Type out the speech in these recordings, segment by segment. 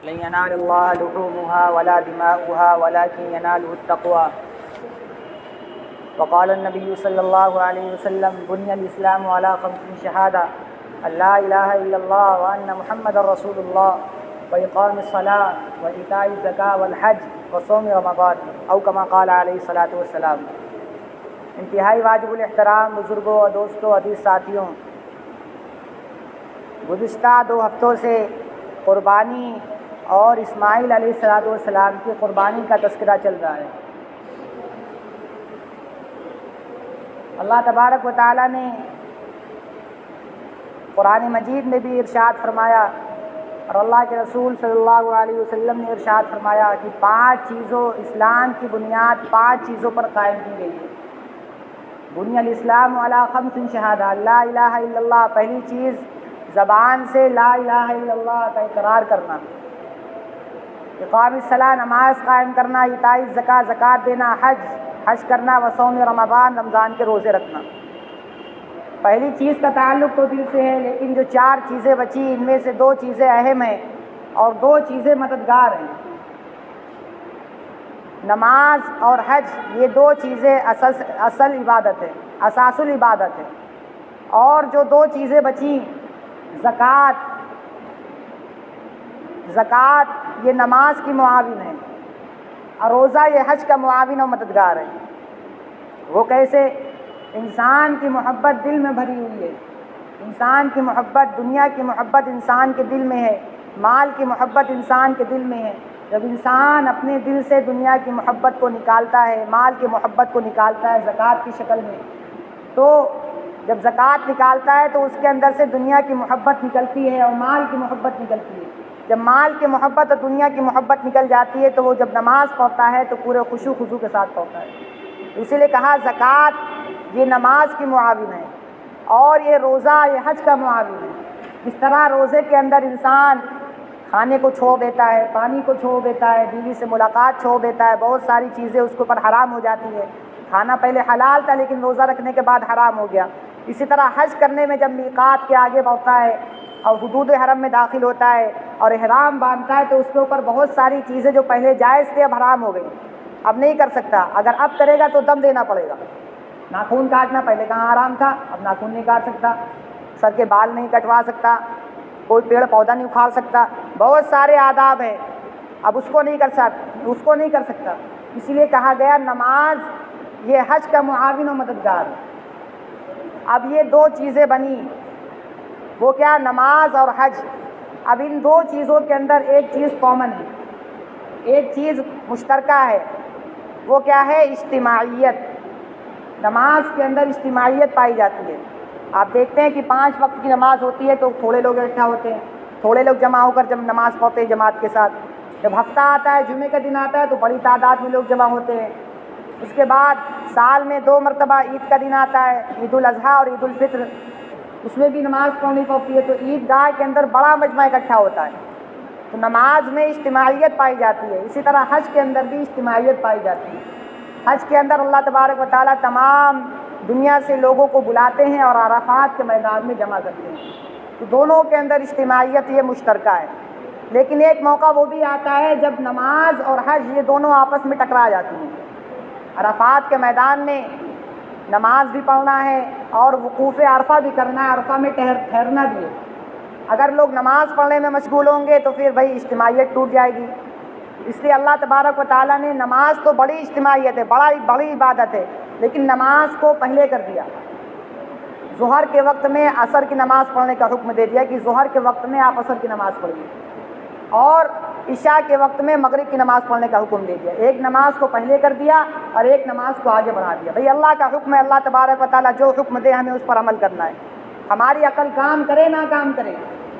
لن ينال الله لحومها ولا دماؤها ولكن يناله التقوى. وقال النبي صلى الله عليه وسلم بني الإسلام على 5 شهادة أن لا إله إلا الله وأن محمد رسول الله وإقام الصلاة وإيتاء الزكاة والحج وصوم رمضان أو كما قال عليه الصلاة والسلام. انتہائی واجب الاحترام بزرگوں اور دوستوں عزیز ساتھیوں، گزشتہ 2 ہفتوں سے قربانی اور اسماعیل علیہ السلام کی قربانی کا تذکرہ چل رہا ہے. اللہ تبارک و تعالیٰ نے قرآن مجید میں بھی ارشاد فرمایا اور اللہ کے رسول صلی اللہ علیہ وسلم نے ارشاد فرمایا کہ 5 چیزوں، اسلام کی بنیاد 5 چیزوں پر قائم کی گئی ہے. بنی الاسلام علی 5 شہادہ، لا الہ الا اللہ، پہلی چیز زبان سے لا الہ الا اللہ کا اقرار کرنا، اقام الصلاۃ، نماز قائم کرنا، ایتاء الزکاۃ، زکوٰۃ دینا، حج کرنا، وصوم رمضان، رمضان کے روزے رکھنا. پہلی چیز کا تعلق تو دل سے ہے، لیکن جو 4 چیزیں بچی ان میں سے 2 چیزیں اہم ہیں اور 2 چیزیں مددگار ہیں. نماز اور حج، یہ 2 چیزیں اصل عبادت ہے، اساس العبادت ہے. اور جو 2 چیزیں بچیں، زکوٰۃ یہ نماز کی معاون ہے اور روزہ یہ حج کا معاون و مددگار ہے. وہ کیسے؟ انسان کی محبت دل میں بھری ہوئی ہے. انسان کی محبت، دنیا کی محبت انسان کے دل میں ہے، مال کی محبت انسان کے دل میں ہے. جب انسان اپنے دل سے دنیا کی محبت کو نکالتا ہے، مال کی محبت کو نکالتا ہے زکوٰۃ کی شکل میں، تو جب زکوٰۃ نکالتا ہے تو اس کے اندر سے دنیا کی محبت نکلتی ہے اور مال کی محبت نکلتی ہے. جب مال کی محبت اور دنیا کی محبت نکل جاتی ہے تو وہ جب نماز پڑھتا ہے تو پورے خشوع خضوع کے ساتھ پڑھتا ہے. اسی لیے کہا زکوٰۃ یہ نماز کی معاون ہے اور یہ روزہ یہ حج کا معاون ہے. جس طرح روزے کے اندر انسان کھانے کو چھوڑ دیتا ہے، پانی کو چھوڑ دیتا ہے، بیوی سے ملاقات چھوڑ دیتا ہے، بہت ساری چیزیں اس کے اوپر حرام ہو جاتی ہے. کھانا پہلے حلال تھا لیکن روزہ رکھنے کے بعد حرام ہو گیا. اسی طرح حج کرنے میں جب میقات کے آگے بڑھتا ہے اور حدود حرم میں داخل ہوتا ہے اور احرام باندھتا ہے تو اس کے اوپر بہت ساری چیزیں جو پہلے جائز تھے اب حرام ہو گئی، اب نہیں کر سکتا. اگر اب کرے گا تو دم دینا پڑے گا. ناخن کاٹنا پہلے کہاں حرام تھا، اب ناخن نہیں کاٹ سکتا، سر کے بال نہیں کٹوا سکتا، کوئی پیڑ پودا نہیں اکھاڑ سکتا، بہت سارے آداب ہیں، اب اس کو نہیں کر سکتا. اسی لیے کہا گیا نماز یہ حج کا معاون و مددگار ہے. اب یہ 2 چیزیں بنی، وہ کیا؟ نماز اور حج. اب ان 2 چیزوں کے اندر ایک چیز کامن ہے، ایک چیز مشترکہ ہے. وہ کیا ہے؟ اجتماعیت. نماز کے اندر اجتماعیت پائی جاتی ہے. آپ دیکھتے ہیں کہ 5 وقت کی نماز ہوتی ہے تو تھوڑے لوگ اکٹھا ہوتے ہیں، تھوڑے لوگ جمع ہو کر جب نماز پڑھتے ہیں جماعت کے ساتھ. جب ہفتہ آتا ہے، جمعے کا دن آتا ہے تو بڑی تعداد میں لوگ جمع ہوتے ہیں. اس کے بعد سال میں 2 مرتبہ عید کا دن آتا ہے، عید الاضحیٰ اور عید الفطر، اس میں بھی نماز پڑھنی پڑتی ہے تو عید گاہ کے اندر بڑا مجمع اکٹھا ہوتا ہے. تو نماز میں اجتماعیت پائی جاتی ہے. اسی طرح حج کے اندر بھی اجتماعیت پائی جاتی ہے. حج کے اندر اللہ تبارک و تعالیٰ تمام دنیا سے لوگوں کو بلاتے ہیں اور عرفات کے میدان میں جمع کرتے ہیں. تو دونوں کے اندر اجتماعیت یہ مشترکہ ہے. لیکن ایک موقع وہ بھی آتا ہے جب نماز اور حج یہ دونوں آپس میں ٹکرا جاتی ہیں. عرفات کے میدان میں نماز بھی پڑھنا ہے اور وقوف عرفہ بھی کرنا ہے، عرفہ میں ٹھہرنا بھی ہے. اگر لوگ نماز پڑھنے میں مشغول ہوں گے تو پھر بھائی اجتماعیت ٹوٹ جائے گی. اس لیے اللہ تبارک و تعالیٰ نے نماز تو بڑی اجتماعیت ہے، بڑی عبادت ہے، لیکن نماز کو پہلے کر دیا. ظہر کے وقت میں عصر کی نماز پڑھنے کا حکم دے دیا کہ ظہر کے وقت میں آپ عصر کی نماز پڑھیے، اور عشاء کے وقت میں مغرب کی نماز پڑھنے کا حکم دے دیا. ایک نماز کو پہلے کر دیا اور ایک نماز کو آگے بڑھا دیا. بھئی اللہ کا حکم ہے، اللہ تبارک و تعالیٰ جو حکم دے ہمیں اس پر عمل کرنا ہے. ہماری عقل کام کرے نہ کام کرے،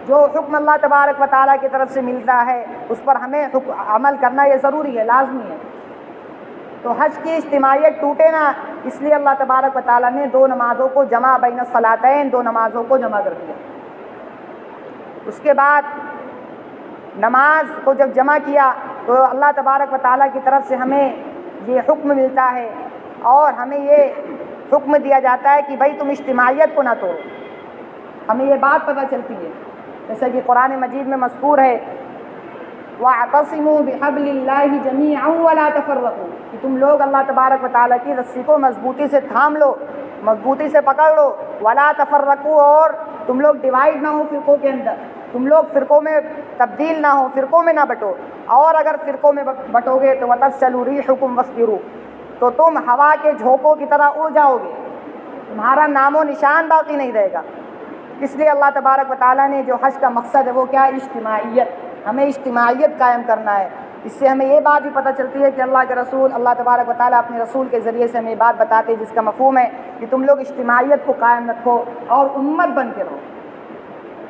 جو حکم اللہ تبارک و تعالیٰ کی طرف سے ملتا ہے اس پر ہمیں عمل کرنا یہ ضروری ہے، لازمی ہے. تو حج کی اجتماعیت ٹوٹے نہ، اس لیے اللہ تبارک و تعالیٰ نے 2 نمازوں کو جمع بین الصلاتین، 2 نمازوں کو جمع کر دیا. اس کے بعد نماز کو جب جمع کیا تو اللہ تبارک و تعالیٰ کی طرف سے ہمیں یہ حکم ملتا ہے اور ہمیں یہ حکم دیا جاتا ہے کہ بھائی تم اجتماعیت کو نہ توڑو. ہمیں یہ بات پتہ چلتی ہے جیسا کہ قرآن مجید میں مذکور ہے وَاعْتَصِمُوا بِحَبْلِ اللَّهِ جَمِيعًا وَلَا تَفَرَّقُوا، کہ تم لوگ اللہ تبارک و تعالیٰ کی رسی کو مضبوطی سے تھام لو، مضبوطی سے پکڑ لو، وَلَا تَفَرَّقُوا، اور تم لوگ ڈیوائڈ نہ ہو فرقوں کے اندر، تم لوگ فرقوں میں تبدیل نہ ہو، فرقوں میں نہ بٹو، اور اگر فرقوں میں بٹو گے تو وَتَفْشَلُوا رِيحُكُمْ وَاصْبِرُوا، تو تم ہوا کے جھونکوں کی طرح اڑ جاؤ گے، تمہارا نام و نشان باقی نہیں رہے گا۔ اس لیے اللہ تبارک و تعالیٰ نے جو حج کا مقصد ہے وہ کیا ہے؟ اجتماعیت، ہمیں اجتماعیت قائم کرنا ہے۔ اس سے ہمیں یہ بات بھی پتہ چلتی ہے کہ اللہ کے رسول، اللہ تبارک و تعالیٰ اپنے رسول کے ذریعے سے ہمیں یہ بات بتاتے ہیں جس کا مفہوم ہے کہ تم لوگ اجتماعیت کو قائم رکھو اور امت بن کے رہو۔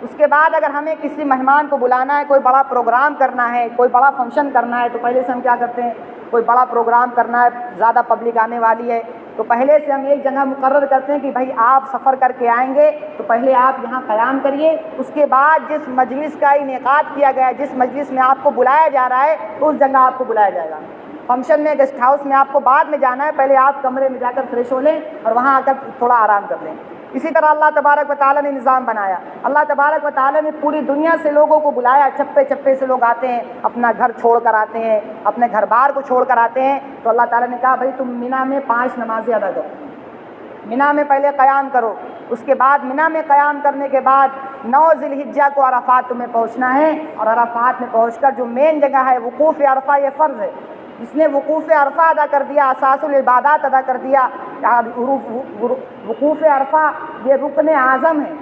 اس کے بعد اگر ہمیں کسی مہمان کو بلانا ہے، کوئی بڑا پروگرام کرنا ہے، کوئی بڑا فنکشن کرنا ہے، تو پہلے سے ہم کیا کرتے ہیں؟ کوئی بڑا پروگرام کرنا ہے، زیادہ پبلک آنے والی ہے، تو پہلے سے ہم ایک جگہ مقرر کرتے ہیں کہ بھائی آپ سفر کر کے آئیں گے تو پہلے آپ یہاں قیام کریے، اس کے بعد جس مجلس کا انعقاد کیا گیا ہے، جس مجلس میں آپ کو بلایا جا رہا ہے، اس جگہ آپ کو بلایا جائے گا۔ فنکشن میں، گیسٹ ہاؤس میں آپ کو بعد میں جانا ہے، پہلے آپ کمرے میں جا کر فریش ہو لیں اور وہاں آ کر تھوڑا آرام کر لیں۔ اسی طرح اللہ تبارک و تعالیٰ نے نظام بنایا، اللہ تبارک و تعالیٰ نے پوری دنیا سے لوگوں کو بلایا، چپے چپے سے لوگ آتے ہیں، اپنا گھر چھوڑ کر آتے ہیں، اپنے گھر بار کو چھوڑ کر آتے ہیں، تو اللہ تعالیٰ نے کہا بھائی تم مینا میں 5 نمازیں ادا کرو، مینا میں پہلے قیام کرو، اس کے بعد مینا میں قیام کرنے کے بعد 9 ذی الحجہ کو عرفات تمہیں پہنچنا ہے، اور عرفات میں پہنچ کر جو مین جگہ ہے وقوف عرفہ، یہ فرض ہے، جس نے وقوف عرفہ ادا کر دیا، اساس العبادات ادا کر دیا، وقوف عرفہ یہ رکن اعظم ہے،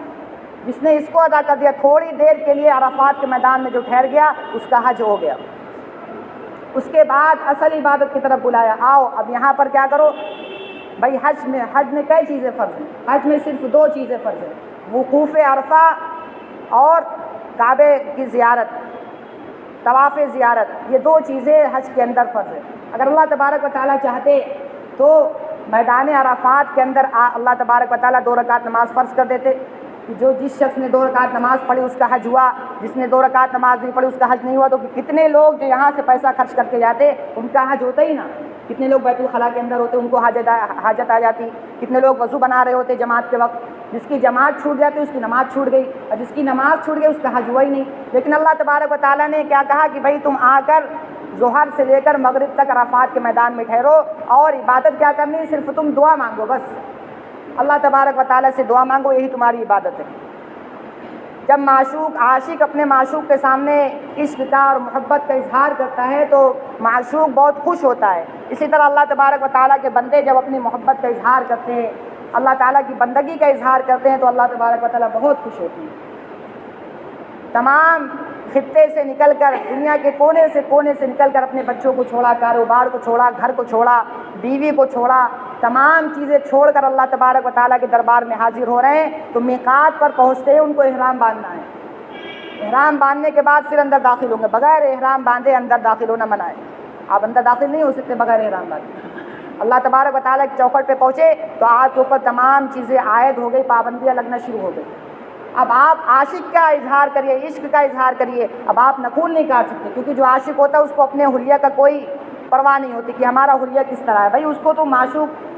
جس نے اس کو ادا کر دیا، تھوڑی دیر کے لیے عرفات کے میدان میں جو ٹھہر گیا اس کا حج ہو گیا۔ اس کے بعد اصل عبادت کی طرف بلایا، آؤ اب یہاں پر کیا کرو بھائی، حج میں کئی چیزیں فرض ہیں؟ حج میں صرف 2 چیزیں فرض ہیں، وقوف عرفہ اور کعبے کی زیارت، طواف زیارت، یہ 2 چیزیں حج کے اندر فرض ہیں۔ اگر اللہ تبارک و تعالیٰ چاہتے تو میدان عرفات کے اندر اللہ تبارک و تعالیٰ 2 رکعت نماز فرض کر دیتے، کہ جس شخص نے 2 رکعت نماز پڑھی اس کا حج ہوا، جس نے 2 رکعت نماز نہیں پڑھی اس کا حج نہیں ہوا۔ تو کتنے لوگ جو یہاں سے پیسہ خرچ کر کے جاتے ان کا حج ہوتا ہی نا، کتنے لوگ بیت الخلاء کے اندر ہوتے ان کو حاجت آ جاتی، کتنے لوگ وضو بنا رہے ہوتے جماعت کے وقت، جس کی جماعت چھوٹ جاتی اس کی نماز چھوٹ گئی، اور جس کی نماز چھوٹ گئی اس کا حج ہوا ہی نہیں۔ لیکن اللہ تبارک و تعالیٰ نے کیا کہا کہ بھائی تم آ کر ظہر سے لے کر مغرب تک عرفات کے میدان میں ٹھہرو، اور عبادت کیا کرنی ہے؟ صرف تم دعا مانگو، بس اللہ تبارک و تعالیٰ سے دعا مانگو، یہی تمہاری عبادت ہے۔ جب عاشق اپنے معشوق کے سامنے عشق کا اور محبت کا اظہار کرتا ہے تو معشوق بہت خوش ہوتا ہے۔ اسی طرح اللہ تبارک و تعالیٰ کے بندے جب اپنی محبت کا اظہار کرتے ہیں، اللہ تعالیٰ کی بندگی کا اظہار کرتے ہیں تو اللہ تبارک و تعالیٰ بہت خوش ہوتی ہے۔ تمام خطے سے نکل کر، دنیا کے کونے سے نکل کر اپنے بچوں کو چھوڑا، کاروبار کو چھوڑا، گھر کو چھوڑا، بیوی کو چھوڑا، تمام چیزیں چھوڑ کر اللہ تبارک و تعالیٰ کے دربار میں حاضر ہو رہے ہیں، تو میقات پر پہنچتے ہیں ان کو احرام باندھنا ہے۔ احرام باندھنے کے بعد پھر اندر داخل ہوں گے، بغیر احرام باندھے اندر داخل ہونا منع ہے، آپ اندر داخل نہیں ہو سکتے بغیر احرام باندھے۔ اللہ تبارک و تعالیٰ کی چوکھٹ پہ پہنچے تو آپ کے اوپر تمام چیزیں عائد ہو گئی، پابندیاں لگنا شروع ہو گئی۔ اب آپ عاشق کا اظہار کریے، عشق کا اظہار کریے، اب آپ نخون نہیں کاٹ سکتے، کیونکہ جو عاشق ہوتا ہے اس کو اپنے حلیہ کا کوئی پرواہ نہیں ہوتی کہ ہمارا حلیہ کس طرح ہے۔ بھائی اس کو تو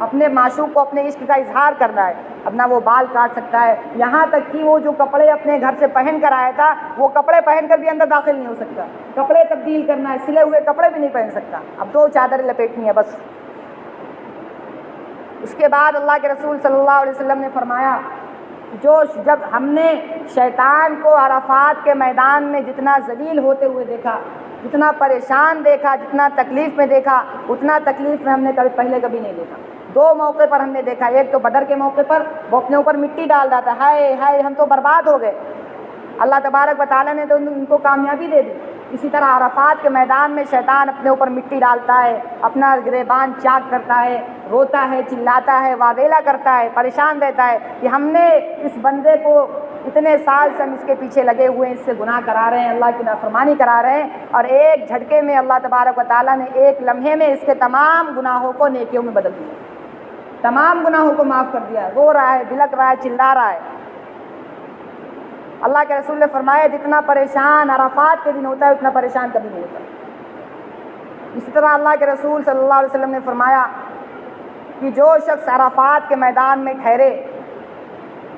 اپنے معشوق کو اپنے عشق کا اظہار کرنا ہے، اب نہ وہ بال کاٹ سکتا ہے، یہاں تک کہ وہ جو کپڑے اپنے گھر سے پہن کر آیا تھا وہ کپڑے پہن کر بھی اندر داخل نہیں ہو سکتا، کپڑے تبدیل کرنا ہے، سلے ہوئے کپڑے بھی نہیں پہن سکتا، اب 2 چادریں لپیٹنی ہے بس۔ اس کے بعد اللہ کے رسول صلی اللہ علیہ وسلم نے فرمایا، جب ہم نے شیطان کو عرفات کے میدان میں جتنا ذلیل ہوتے ہوئے دیکھا، جتنا پریشان دیکھا، جتنا تکلیف میں دیکھا، اتنا تکلیف میں ہم نے کبھی نہیں دیکھا۔ 2 موقع پر ہم نے دیکھا، ایک تو بدر کے موقع پر وہ اپنے اوپر مٹی ڈال رہا تھا، ہائے ہائے ہم تو برباد ہو گئے، اللہ تبارک و تعالیٰ نے تو ان کو کامیابی دے دی۔ اسی طرح عرفات کے میدان میں شیطان اپنے اوپر مٹی ڈالتا ہے، اپنا گریبان چاک کرتا ہے، روتا ہے، چلاتا ہے، واویلا کرتا ہے، پریشان رہتا ہے کہ ہم نے اس بندے کو اتنے سال سے ہم اس کے پیچھے لگے ہوئے ہیں، اس سے گناہ کرا رہے ہیں، اللہ کی نافرمانی کرا رہے ہیں، اور ایک جھٹکے میں اللہ تبارک و تعالیٰ نے ایک لمحے میں اس کے تمام گناہوں کو نیکیوں میں بدل دیا، تمام گناہوں کو معاف کر دیا، رو رہا ہے، بلک رہا ہے، چلا رہا ہے۔ اللہ کے رسول نے فرمایا جتنا پریشان عرفات کے دن ہوتا ہے اتنا پریشان کبھی نہیں ہوتا۔ اسی طرح اللہ کے رسول صلی اللہ علیہ وسلم نے فرمایا کہ جو شخص عرفات کے میدان میں ٹھہرے،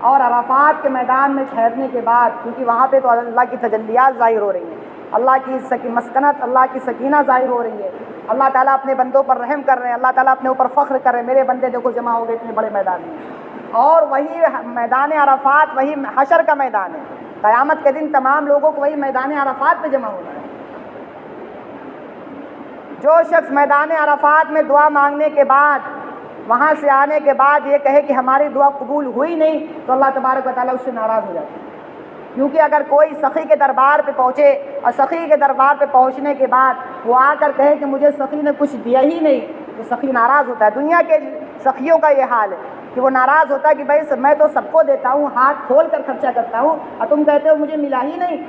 اور عرفات کے میدان میں ٹھہرنے کے بعد، کیونکہ وہاں پہ تو اللہ کی تجلیات ظاہر ہو رہی ہیں، اللہ کی مسکنت، اللہ کی سکینہ ظاہر ہو رہی ہے، اللہ تعالیٰ اپنے بندوں پر رحم کر رہے ہیں، اللہ تعالیٰ اپنے اوپر فخر کر رہے ہیں، میرے بندے دیکھو جمع ہو گئے اتنے بڑے میدان میں، اور وہی میدان عرفات وہی حشر کا میدان ہے، قیامت کے دن تمام لوگوں کو وہی میدان عرفات پہ جمع ہونا ہے۔ جو شخص میدان عرفات میں دعا مانگنے کے بعد، وہاں سے آنے کے بعد یہ کہے کہ ہماری دعا قبول ہوئی نہیں، تو اللہ تبارک و تعالیٰ اس سے ناراض ہو جاتا ہے، کیونکہ اگر کوئی سخی کے دربار پہ پہنچے اور سخی کے دربار پہ پہنچنے کے بعد وہ آ کر کہے کہ مجھے سخی نے کچھ دیا ہی نہیں، تو سخی ناراض ہوتا ہے۔ دنیا کے سخیوں کا یہ حال ہے کہ وہ ناراض ہوتا ہے کہ بھائی میں تو سب کو دیتا ہوں، ہاتھ کھول کر خرچہ کرتا ہوں، اور تم کہتے ہو مجھے ملا ہی نہیں،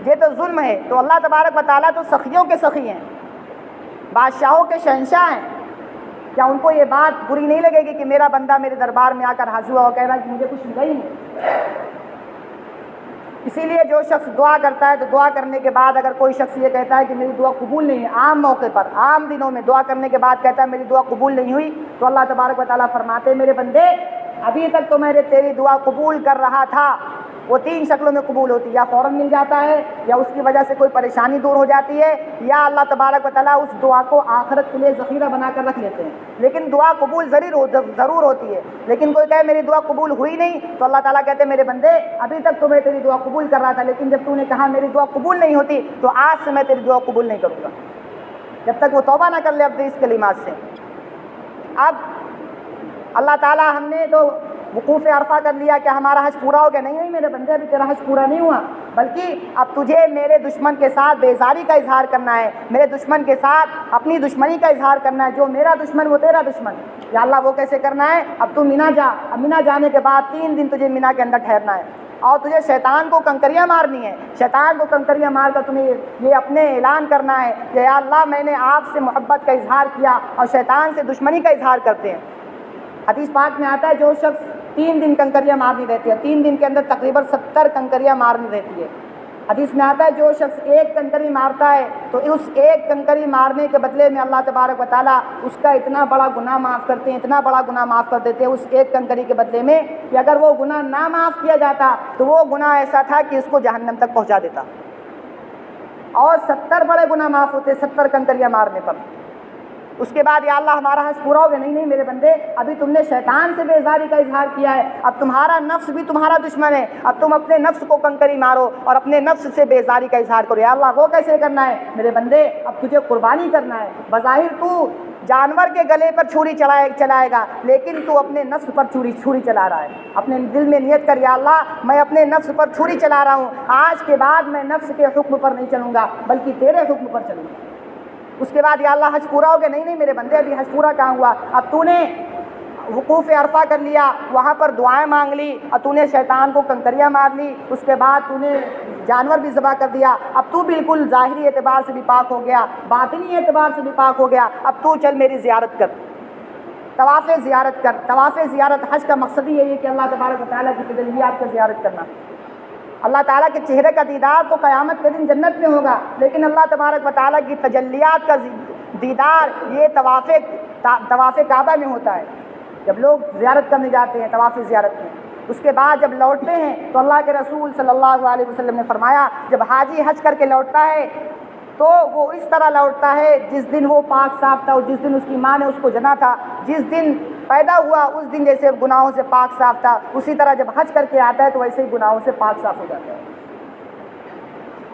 یہ تو ظلم ہے۔ تو اللہ تبارک و تعالیٰ تو سخیوں کے سخی ہیں، بادشاہوں کے شہنشاہ ہیں، کیا ان کو یہ بات بری نہیں لگے گی کہ میرا بندہ میرے دربار میں آ کر حاضر ہوا اور کہہ رہا ہے کہ مجھے کچھ ملا ہی نہیں؟ اسی لیے جو شخص دعا کرتا ہے تو دعا کرنے کے بعد اگر کوئی شخص یہ کہتا ہے کہ میری دعا قبول نہیں ہے، عام موقع پر، عام دنوں میں دعا کرنے کے بعد کہتا ہے میری دعا قبول نہیں ہوئی، تو اللہ تبارک و تعالیٰ فرماتے ہیں میرے بندے ابھی تک تو میں نے تیری دعا قبول کر رہا تھا۔ وہ تین شکلوں میں قبول ہوتی ہے، یا فوراً مل جاتا ہے، یا اس کی وجہ سے کوئی پریشانی دور ہو جاتی ہے، یا اللہ تبارک و تعالیٰ اس دعا کو آخرت کے لیے ذخیرہ بنا کر رکھ لیتے ہیں، لیکن دعا قبول ضرور ہوتی ہے۔ لیکن کوئی کہے میری دعا قبول ہوئی نہیں، تو اللہ تعالیٰ کہتے ہیں میرے بندے ابھی تک تو میں تیری دعا قبول کر رہا تھا، لیکن جب تو نے کہا میری دعا قبول نہیں ہوتی تو آج سے میں تیری دعا قبول نہیں کروں گا، جب تک وہ توبہ نہ کر لے اپنے اس کلمات سے۔ اب اللہ تعالیٰ ہم نے تو وقوف عرفہ کر لیا کہ ہمارا حج پورا ہو گیا، نہیں میرے بندے ابھی تیرا حج پورا نہیں ہوا، بلکہ اب تجھے میرے دشمن کے ساتھ بیزاری کا اظہار کرنا ہے، میرے دشمن کے ساتھ اپنی دشمنی کا اظہار کرنا ہے، جو میرا دشمن وہ تیرا دشمن۔ یا اللہ وہ کیسے کرنا ہے؟ اب تو مینا جا، اب مینا جانے کے بعد 3 دن تجھے مینا کے اندر ٹھہرنا ہے، اور تجھے شیطان کو کنکریاں مارنی ہے، شیطان کو کنکریاں مار کر تمہیں یہ اپنے اعلان کرنا ہے کہ یا اللہ میں نے آپ سے محبت کا اظہار کیا اور شیطان سے دشمنی کا اظہار کرتے ہیں۔ حدیث پاک میں آتا ہے جو شخص 3 دن کنکریاں مارنی رہتی ہے، 3 دن کے اندر تقریباً 70 کنکریاں مارنی رہتی ہے۔ حدیث میں آتا ہے جو شخص 1 کنکری مارتا ہے تو اس 1 کنکری مارنے کے بدلے میں اللہ تبارک و تعالیٰ اس کا اتنا بڑا گناہ معاف کرتے ہیں، اتنا بڑا گناہ معاف کر دیتے ہیں اس 1 کنکری کے بدلے میں کہ اگر وہ گناہ نہ معاف کیا جاتا تو وہ گناہ ایسا تھا کہ اس کو جہنم تک پہنچا دیتا، اور 70 بڑے گناہ معاف ہوتے 70 کنکریاں مارنے پر۔ اس کے بعد یا اللہ ہمارا حج پورا ہو گیا، نہیں میرے بندے ابھی تم نے شیطان سے بیزاری کا اظہار کیا ہے، اب تمہارا نفس بھی تمہارا دشمن ہے، اب تم اپنے نفس کو کنکری مارو اور اپنے نفس سے بیزاری کا اظہار کرو۔ یا اللہ وہ کیسے کرنا ہے؟ میرے بندے اب تجھے قربانی کرنا ہے، بظاہر تو جانور کے گلے پر چھری چلائے گا، لیکن تو اپنے نفس پر چھری چلا رہا ہے۔ اپنے دل میں نیت کر یا اللہ میں اپنے نفس پر چھری چلا رہا ہوں، آج کے بعد میں نفس کے حکم پر نہیں چلوں گا بلکہ تیرے حکم پر چلوں گا۔ اس کے بعد یا اللہ حج پورا ہو گیا، نہیں میرے بندے ابھی حج پورا کہاں ہوا، اب تو نے وقوف عرفہ کر لیا، وہاں پر دعائیں مانگ لی، اور تو نے شیطان کو کنکریاں مار لی، اس کے بعد تو نے جانور بھی ذبح کر دیا، اب تو بالکل ظاہری اعتبار سے بھی پاک ہو گیا، باطنی اعتبار سے بھی پاک ہو گیا، اب تو چل میری زیارت کر، طواف زیارت کر۔ طواف زیارت حج کا مقصد ہی یہی ہے کہ اللہ تبارک و تعالیٰ کی تجلیات کا زیارت کرنا، اللہ تعالیٰ کے چہرے کا دیدار تو قیامت کے دن جنت میں ہوگا، لیکن اللہ تبارک و تعالیٰ کی تجلیات کا دیدار یہ طواف کعبہ میں ہوتا ہے، جب لوگ زیارت کرنے جاتے ہیں طواف زیارت میں۔ اس کے بعد جب لوٹتے ہیں تو اللہ کے رسول صلی اللہ علیہ وسلم نے فرمایا جب حاجی حج کر کے لوٹتا ہے تو وہ اس طرح لوٹتا ہے جس دن وہ پاک صاف تھا، جس دن اس کی ماں نے اس کو جنا تھا، جس دن پیدا ہوا اس دن جیسے گناہوں سے پاک صاف تھا، اسی طرح جب حج کر کے آتا ہے تو ویسے ہی گناہوں سے پاک صاف ہو جاتا ہے۔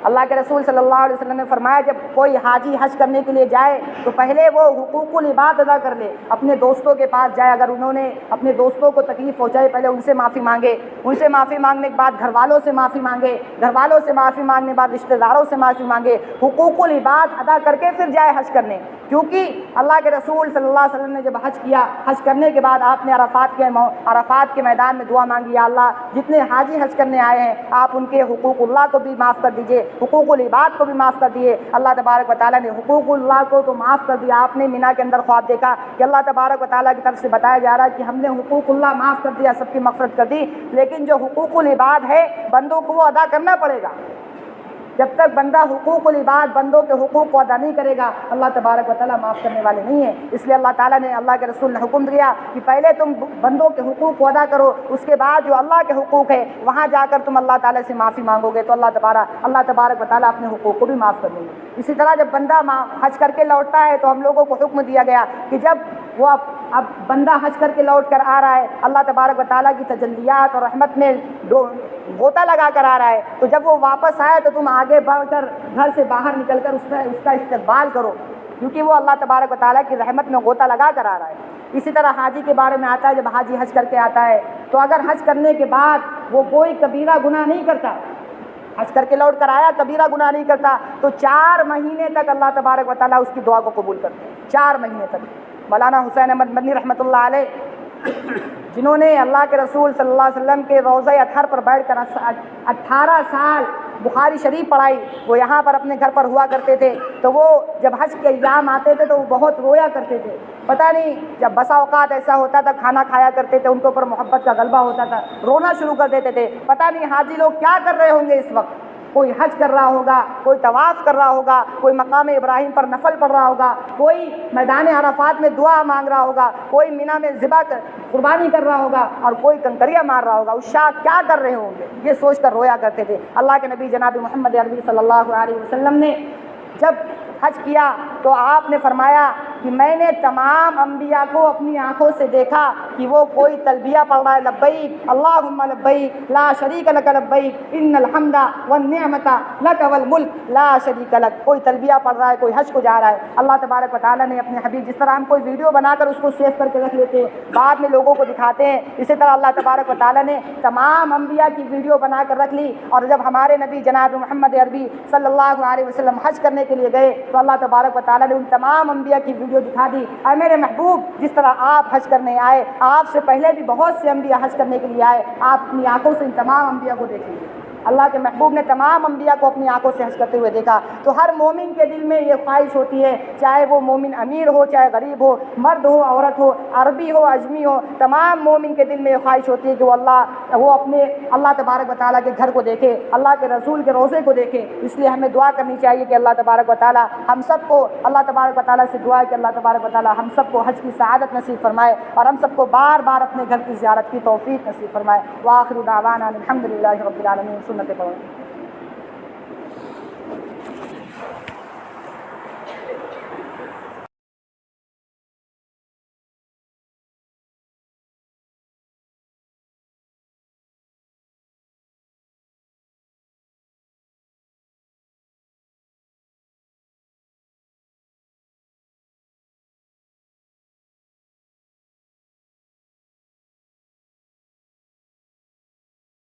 اللہ کے رسول صلی اللہ علیہ وسلم نے فرمایا جب کوئی حاجی حج کرنے کے لیے جائے تو پہلے وہ حقوق العباد ادا کر لے، اپنے دوستوں کے پاس جائے، اگر انہوں نے اپنے دوستوں کو تکلیف پہنچائی پہلے ان سے معافی مانگے، ان سے معافی مانگنے کے بعد گھر والوں سے معافی مانگے، گھر والوں سے معافی مانگنے کے بعد رشتہ داروں سے معافی مانگے، حقوق العباد ادا کر کے پھر جائے حج کرنے، کیونکہ اللہ کے رسول صلی اللہ علیہ وسلم نے جب حج کیا، حج کرنے کے بعد آپ نے عرفات کے میدان میں دعا مانگی، یا اللہ جتنے حاجی حج کرنے آئے ہیں آپ ان کے حقوق اللہ کو بھی معاف کر دیجئے، حقوق العباد کو بھی معاف کر دیے۔ اللہ تبارک و تعالیٰ نے حقوق اللہ کو تو معاف کر دیا، آپ نے مینا کے اندر خواب دیکھا کہ اللہ تبارک و تعالیٰ کی طرف سے بتایا جا رہا ہے کہ ہم نے حقوق اللہ معاف کر دیا، سب کی مغفرت کر دی، لیکن جو حقوق العباد ہے بندوں کو وہ ادا کرنا پڑے گا۔ جب تک بندہ حقوق العباد، بندوں کے حقوق کو ادا نہیں کرے گا، اللہ تبارک و تعالیٰ معاف کرنے والے نہیں ہیں۔ اس لیے اللہ تعالیٰ نے، اللہ کے رسول نے حکم دیا کہ پہلے تم بندوں کے حقوق کو ادا کرو، اس کے بعد جو اللہ کے حقوق ہے وہاں جا کر تم اللہ تعالیٰ سے معافی مانگو گے تو اللہ تبارک و تعالیٰ اپنے حقوق کو بھی معاف کر دیں گے۔ اسی طرح جب بندہ حج کر کے لوٹتا ہے تو ہم لوگوں کو حکم دیا گیا کہ جب وہ اب بندہ حج کر کے لوٹ کر آ رہا ہے، اللہ تبارک و تعالیٰ کی تجلیات اور رحمت میں غوطہ لگا کر آ رہا ہے، تو جب وہ واپس آئے تو تم آگے بڑھ کر گھر سے باہر نکل کر اس کا استقبال کرو، کیونکہ وہ اللہ تبارک و تعالیٰ کی رحمت میں غوطہ لگا کر آ رہا ہے۔ اسی طرح حاجی کے بارے میں آتا ہے، جب حاجی حج کر کے آتا ہے تو اگر حج کرنے کے بعد وہ کوئی کبیرہ گناہ نہیں کرتا، حج کر کے لوٹ کر آیا کبیرہ گناہ نہیں کرتا، تو 4 مہینے تک اللہ تبارک و تعالیٰ اس کی دعا کو قبول کرتے ہیں۔ 4 مہینے تک۔ مولانا حسین احمد مدنی رحمۃ اللہ علیہ، جنہوں نے اللہ کے رسول صلی اللہ علیہ وسلم کے روضہ اطہر پر بیٹھ کر 18 سال بخاری شریف پڑھائی، وہ یہاں پر اپنے گھر پر ہوا کرتے تھے، تو وہ جب حج کے ایام آتے تھے تو وہ بہت رویا کرتے تھے۔ پتہ نہیں، جب بسا اوقات ایسا ہوتا تھا، کھانا کھایا کرتے تھے، ان کے اوپر محبت کا غلبہ ہوتا تھا، رونا شروع کر دیتے تھے۔ پتہ نہیں حاجی لوگ کیا کر رہے ہوں گے اس وقت، کوئی حج کر رہا ہوگا، کوئی طواف کر رہا ہوگا، کوئی مقام ابراہیم پر نفل پڑھ رہا ہوگا، کوئی میدان عرفات میں دعا مانگ رہا ہوگا، کوئی مینا میں قربانی کر رہا ہوگا، اور کوئی کنکریاں مار رہا ہوگا۔ اس شاہ کیا کر رہے ہوں گے، یہ سوچ کر رویا کرتے تھے۔ اللہ کے نبی جناب محمد عربی صلی اللہ علیہ وسلم نے جب حج کیا تو آپ نے فرمایا کہ میں نے تمام انبیاء کو اپنی آنکھوں سے دیکھا کہ وہ کوئی تلبیہ پڑھ رہا ہے، لبیک اللہم لبیک لا شریک لک لبیک ان الحمد والنعمت لک والملک لا شریک لک۔ کوئی تلبیہ پڑھ رہا ہے، کوئی حج کو جا رہا ہے۔ اللہ تبارک و تعالیٰ نے اپنے حبیب، جس طرح ہم کوئی ویڈیو بنا کر اس کو سیو کر کے رکھ لیتے ہیں، بعد میں لوگوں کو دکھاتے ہیں، اسی طرح اللہ تبارک و تعالیٰ نے تمام انبیاء کی ویڈیو بنا کر رکھ لی، اور جب ہمارے نبی جناب محمد عربی صلی اللہ علیہ وسلم حج کرنے کے لیے گئے تو اللہ تبارک و تعالیٰ نے ان تمام انبیاء کی ویڈیو دکھا دی۔ اے میرے محبوب، جس طرح آپ حج کرنے آئے، آپ سے پہلے بھی بہت سے انبیاء حج کرنے کے لیے آئے، آپ اپنی آنکھوں سے ان تمام انبیاء کو دیکھ لیجیے۔ اللہ کے محبوب نے تمام انبیاء کو اپنی آنکھوں سے حج کرتے ہوئے دیکھا، تو ہر مومن کے دل میں یہ خواہش ہوتی ہے، چاہے وہ مومن امیر ہو، چاہے غریب ہو، مرد ہو، عورت ہو، عربی ہو، عجمی ہو، تمام مومن کے دل میں یہ خواہش ہوتی ہے کہ وہ اپنے اللہ تبارک و تعالیٰ کے گھر کو دیکھے، اللہ کے رسول کے روضے کو دیکھے۔ اس لیے ہمیں دعا کرنی چاہیے کہ اللہ تبارک و تعالیٰ ہم سب کو، اللہ تبارک و تعالیٰ سے دعا ہے کہ اللہ تبارک و تعالیٰ ہم سب کو حج کی سعادت نصیب فرمائے، اور ہم سب کو بار بار اپنے گھر کی زیارت کی توفیق نصیب فرمائے۔ وآخر دعوانا الحمدللہ رب العالمین۔ سنت پڑھو۔